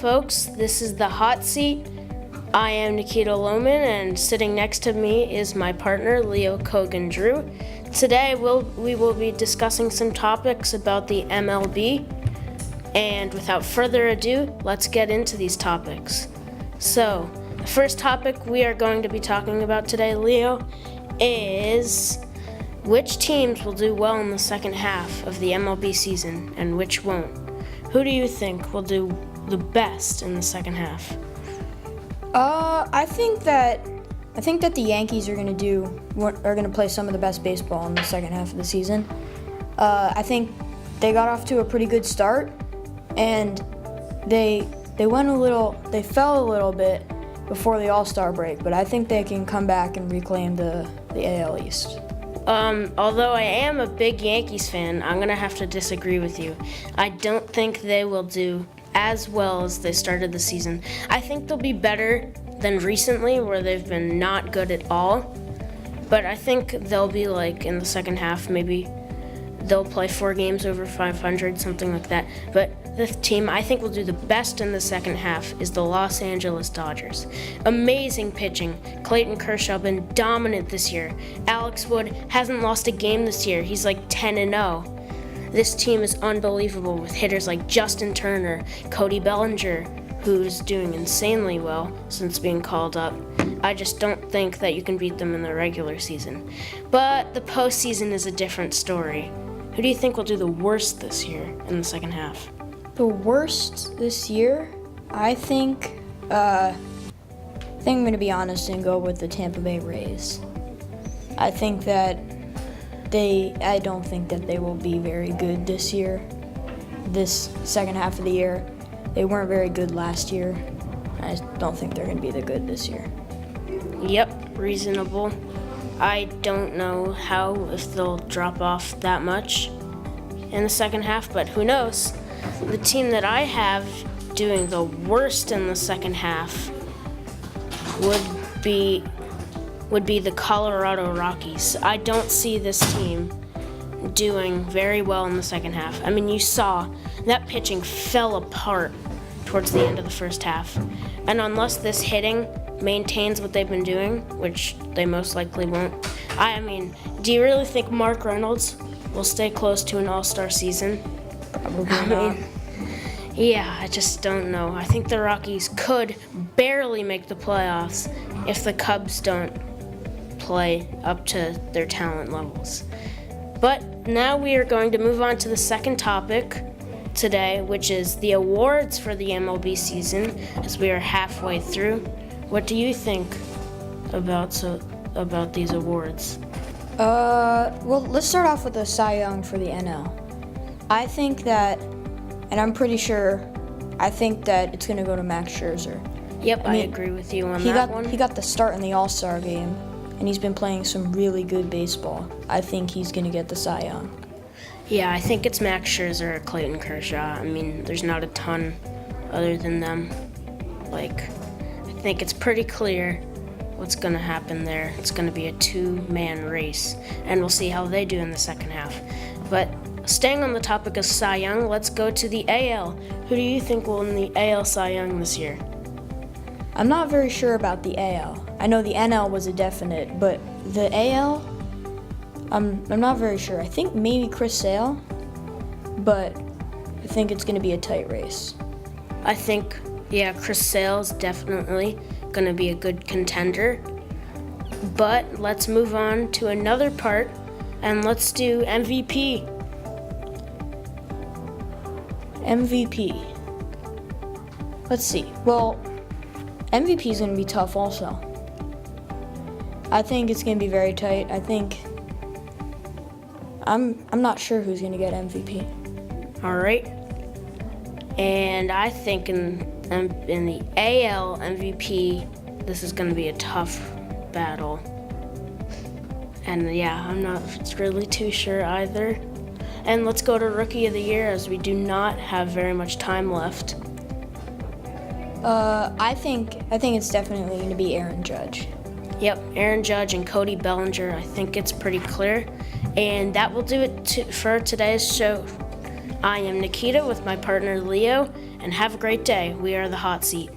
folks. This is The Hot Seat. I am Nikita Lohman, and sitting next to me is my partner, Leo Kogan-Drew. Today, we will be discussing some topics about the MLB. And without further ado, let's get into these topics. So, the first topic we are going to be talking about today, Leo, is which teams will do well in the second half of the MLB season and which won't. Who do you think will do the best in the second half? I think that the Yankees are going to play some of the best baseball in the second half of the season. I think they got off to a pretty good start, and they fell a little bit before the All-Star break, but I think they can come back and reclaim the AL East. Although I am a big Yankees fan, I'm going to have to disagree with you. I don't think they will do as well as they started the season. I think they'll be better than recently, where they've been not good at all. But I think they'll be like in the second half, maybe they'll play 4 games over 500, something like that. But the team I think will do the best in the second half is the Los Angeles Dodgers. Amazing pitching. Clayton Kershaw been dominant this year. Alex Wood hasn't lost a game this year. He's like 10-0. This team is unbelievable with hitters like Justin Turner, Cody Bellinger, who's doing insanely well since being called up. I just don't think that you can beat them in the regular season. But the postseason is a different story. Who do you think will do the worst this year in the second half? The worst this year? I think I'm going to be honest and go with the Tampa Bay Rays. I don't think that they will be very good this year, this second half of the year. They weren't very good last year. I don't think they're going to be that good this year. Yep, reasonable. I don't know if they'll drop off that much in the second half, but who knows? The team that I have doing the worst in the second half would be the Colorado Rockies. I don't see this team doing very well in the second half. I mean, you saw that pitching fell apart towards the end of the first half. And unless this hitting maintains what they've been doing, which they most likely won't, I mean, do you really think Mark Reynolds will stay close to an all-star season? Probably not. Yeah, I just don't know. I think the Rockies could barely make the playoffs if the Cubs don't play up to their talent levels. But now we are going to move on to the second topic today, which is the awards for the MLB season, as we are halfway through. What do you think about these awards? Well, let's start off with the Cy Young for the NL. I think that, and I'm pretty sure, I think that it's going to go to Max Scherzer. Yep, I agree with you on that one. He got the start in the All-Star game, and he's been playing some really good baseball. I think he's going to get the Cy Young. Yeah, I think it's Max Scherzer or Clayton Kershaw. I mean, there's not a ton other than them. I think it's pretty clear what's going to happen there. It's going to be a 2-man race, and we'll see how they do in the second half. But staying on the topic of Cy Young, let's go to the AL. Who do you think will win the AL Cy Young this year? I'm not very sure about the AL. I know the NL was a definite, but the AL, I'm not very sure. I think maybe Chris Sale, but I think it's going to be a tight race. I think, Chris Sale's definitely going to be a good contender. But let's move on to another part, and let's do MVP. MVP. Let's see. Well, MVP is going to be tough also. I think it's going to be very tight. I'm not sure who's going to get MVP. All right. And I think in the AL MVP, this is going to be a tough battle. And I'm not really too sure either. And let's go to Rookie of the Year, as we do not have very much time left. I think it's definitely going to be Aaron Judge. Yep, Aaron Judge and Cody Bellinger. I think it's pretty clear. And that will do it for today's show. I am Nikita with my partner Leo, and have a great day. We are the Hot Seat.